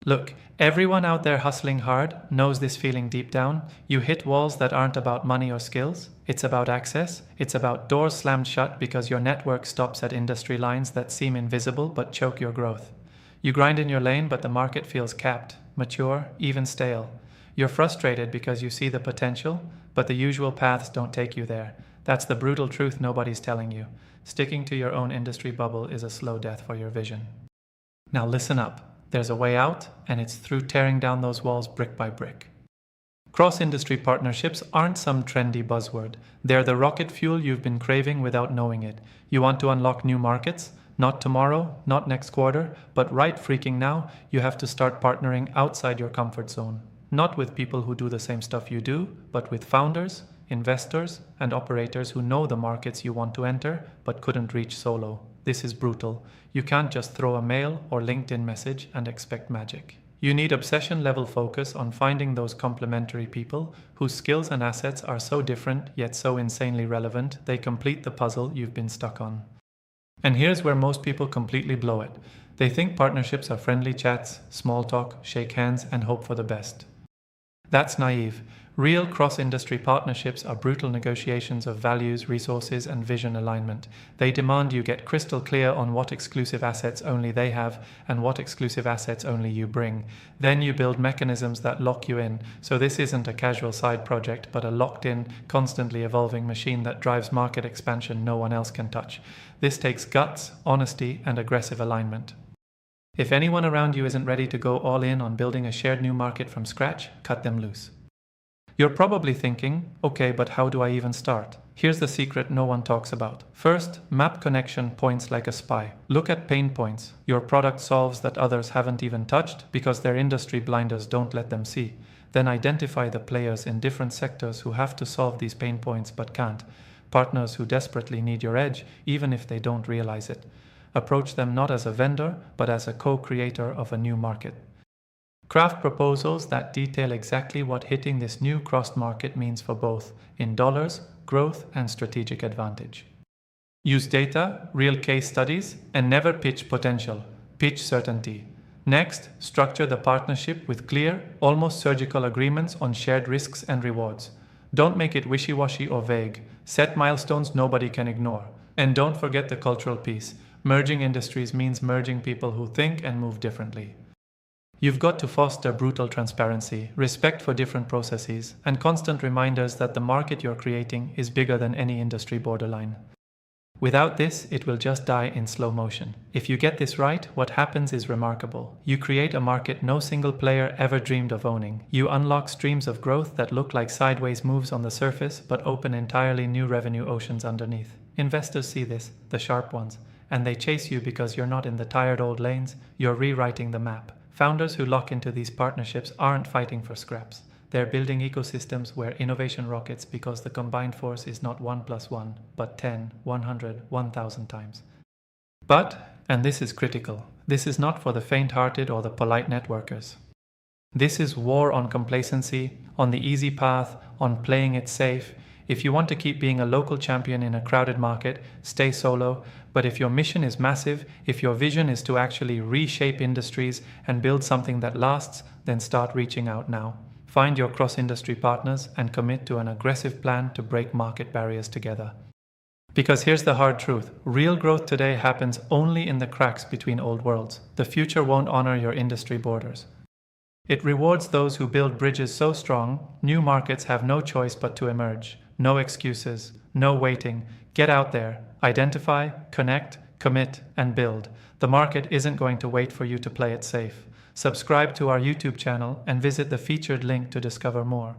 Look, everyone out there hustling hard knows this feeling deep down. You hit walls that aren't about money or skills. It's about access. It's about doors slammed shut because your network stops at industry lines that seem invisible but choke your growth. You grind in your lane, but the market feels capped, mature, even stale. You're frustrated because you see the potential, but the usual paths don't take you there. That's the brutal truth nobody's telling you. Sticking to your own industry bubble is a slow death for your vision. Now listen up. There's a way out, and it's through tearing down those walls brick by brick. Cross-industry partnerships aren't some trendy buzzword. They're the rocket fuel you've been craving without knowing it. You want to unlock new markets? Not tomorrow, not next quarter, but right freaking now, you have to start partnering outside your comfort zone. Not with people who do the same stuff you do, but with founders, investors, and operators who know the markets you want to enter, but couldn't reach solo. This is brutal. You can't just throw a mail or LinkedIn message and expect magic. You need obsession-level focus on finding those complementary people whose skills and assets are so different yet so insanely relevant they complete the puzzle you've been stuck on. And here's where most people completely blow it. They think partnerships are friendly chats, small talk, shake hands, and hope for the best. That's naive. Real cross-industry partnerships are brutal negotiations of values, resources, and vision alignment. They demand you get crystal clear on what exclusive assets only they have and what exclusive assets only you bring. Then you build mechanisms that lock you in. So this isn't a casual side project, but a locked-in, constantly evolving machine that drives market expansion no one else can touch. This takes guts, honesty, and aggressive alignment. If anyone around you isn't ready to go all in on building a shared new market from scratch, cut them loose. You're probably thinking, okay, but how do I even start? Here's the secret no one talks about. First, map connection points like a spy. Look at pain points your product solves that others haven't even touched because their industry blinders don't let them see. Then identify the players in different sectors who have to solve these pain points but can't. Partners who desperately need your edge, even if they don't realize it. Approach them not as a vendor, but as a co-creator of a new market. Craft proposals that detail exactly what hitting this new cross-market means for both, in dollars, growth, and strategic advantage. Use data, real case studies, and never pitch potential. Pitch certainty. Next, structure the partnership with clear, almost surgical agreements on shared risks and rewards. Don't make it wishy-washy or vague. Set milestones nobody can ignore. And don't forget the cultural piece. Merging industries means merging people who think and move differently. You've got to foster brutal transparency, respect for different processes, and constant reminders that the market you're creating is bigger than any industry borderline. Without this, it will just die in slow motion. If you get this right, what happens is remarkable. You create a market no single player ever dreamed of owning. You unlock streams of growth that look like sideways moves on the surface, but open entirely new revenue oceans underneath. Investors see this, the sharp ones, and they chase you because you're not in the tired old lanes, you're rewriting the map. Founders who lock into these partnerships aren't fighting for scraps. They're building ecosystems where innovation rockets because the combined force is not 1 + 1, but 10, 100, 1,000 times. But, and this is critical, this is not for the faint-hearted or the polite networkers. This is war on complacency, on the easy path, on playing it safe. If you want to keep being a local champion in a crowded market, stay solo. But if your mission is massive, if your vision is to actually reshape industries and build something that lasts, then start reaching out now. Find your cross-industry partners and commit to an aggressive plan to break market barriers together. Because here's the hard truth. Real growth today happens only in the cracks between old worlds. The future won't honor your industry borders. It rewards those who build bridges so strong, new markets have no choice but to emerge. No excuses, no waiting. Get out there, identify, connect, commit, and build. The market isn't going to wait for you to play it safe. Subscribe to our YouTube channel and visit the featured link to discover more.